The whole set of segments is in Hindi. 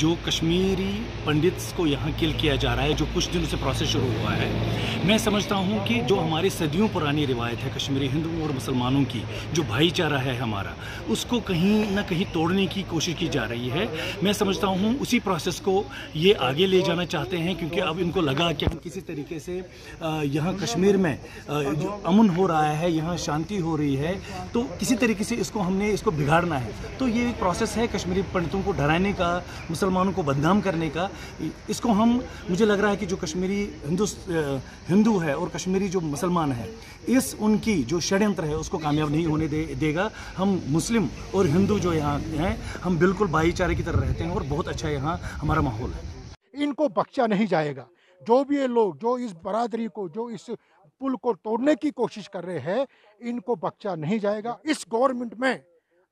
जो कश्मीरी पंडित्स को यहाँ किल किया जा रहा है, जो कुछ दिनों से प्रोसेस शुरू हुआ है, मैं समझता हूँ कि जो हमारी सदियों पुरानी रिवायत है कश्मीरी हिंदुओं और मुसलमानों की, जो भाईचारा है हमारा, उसको कहीं ना कहीं तोड़ने की कोशिश की जा रही है। मैं समझता हूँ उसी प्रोसेस को ये आगे ले जाना चाहते हैं, क्योंकि अब इनको लगा कि हम किसी तरीके से यहाँ कश्मीर में जो अमन हो रहा है, यहाँ शांति हो रही है, तो किसी तरीके से हमने इसको बिगाड़ना है। तो ये एक प्रोसेस है कश्मीरी पंडितों को डराने का, मुसलमानों को बदनाम करने का। इसको मुझे लग रहा है कि जो कश्मीरी हिंदू है और कश्मीरी जो मुसलमान है, इस उनकी जो षड्यंत्र है उसको कामयाब नहीं होने देगा। हम मुस्लिम और हिंदू जो यहाँ हैं, हम बिल्कुल भाईचारे की तरह रहते हैं और बहुत अच्छा यहाँ हमारा माहौल है। इनको बख्शा नहीं जाएगा। जो भी ये लोग जो इस बरादरी को, जो इस पुल को तोड़ने की कोशिश कर रहे हैं, इनको बख्शा नहीं जाएगा। इस गवर्नमेंट में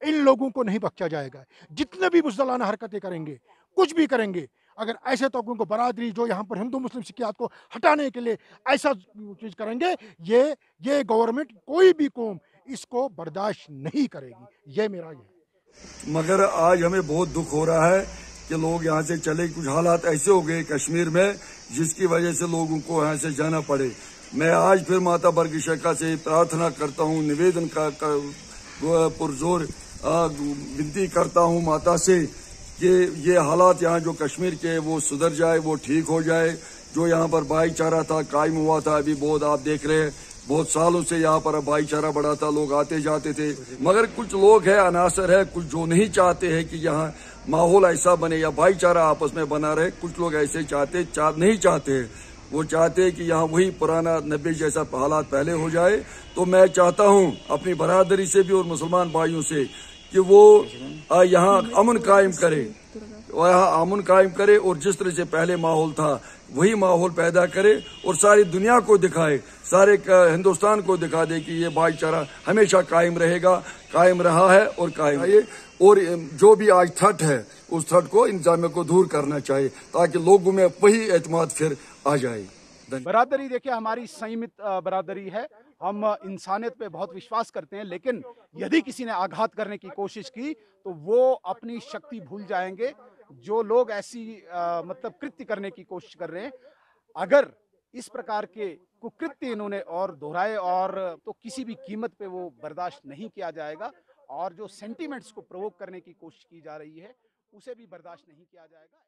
इन लोगों को नहीं बख्शा जाएगा। जितने भी बुज़दिलाना हरकतें करेंगे, कुछ भी करेंगे, अगर ऐसे तबकों को, बरादरी जो यहाँ पर हिंदू मुस्लिम सियासत को हटाने के लिए ऐसा चीज़ करेंगे, ये गवर्नमेंट, कोई भी कौम इसको बर्दाश्त नहीं करेगी। ये मेरा ये। मगर आज हमें बहुत दुख हो रहा है कि लोग यहाँ से चले। कुछ हालात ऐसे हो गए कश्मीर में जिसकी वजह से लोगों को यहाँ से जाना पड़े। मैं आज फिर माता बरगिशक्का से प्रार्थना करता हूँ, निवेदन का पुरजोर विनती करता हूँ माता से कि ये हालात यहाँ जो कश्मीर के वो सुधर जाए, वो ठीक हो जाए। जो यहाँ पर भाईचारा था, कायम हुआ था, अभी बहुत आप देख रहे हैं बहुत सालों से यहाँ पर भाईचारा बढ़ा था, लोग आते जाते थे। मगर कुछ लोग हैं, अनासर है, कुछ जो नहीं चाहते हैं कि यहाँ माहौल ऐसा बने या भाईचारा आपस में बना रहे। कुछ लोग ऐसे नहीं चाहते हैं। वो चाहते हैं कि यहाँ वही पुराना 90 जैसा हालात पहले हो जाए। तो मैं चाहता हूँ अपनी बरादरी से भी और मुसलमान भाइयों से कि वो यहाँ अमन कायम करे, यहाँ अमन कायम करे और जिस तरह से पहले माहौल था वही माहौल पैदा करे और सारी दुनिया को दिखाए, सारे हिंदुस्तान को दिखा दे कि ये भाईचारा हमेशा कायम रहेगा, कायम रहा है और कायम है। और जो भी आज थट है उस थट को, इंतजामिया को दूर करना चाहिए ताकि लोगों में वही एतमाद फिर आ जाए। बरादरी देखिए हमारी संयमित बरादरी है। हम इंसानियत पे बहुत विश्वास करते हैं, लेकिन यदि किसी ने आघात करने की कोशिश की तो वो अपनी शक्ति भूल जाएंगे। जो लोग ऐसी मतलब कृत्य करने की कोशिश कर रहे हैं, अगर इस प्रकार के कुकृत्य इन्होंने और दोहराए और तो किसी भी कीमत पे वो बर्दाश्त नहीं किया जाएगा। और जो सेंटिमेंट्स को प्रोवोक करने की कोशिश की जा रही है उसे भी बर्दाश्त नहीं किया जाएगा।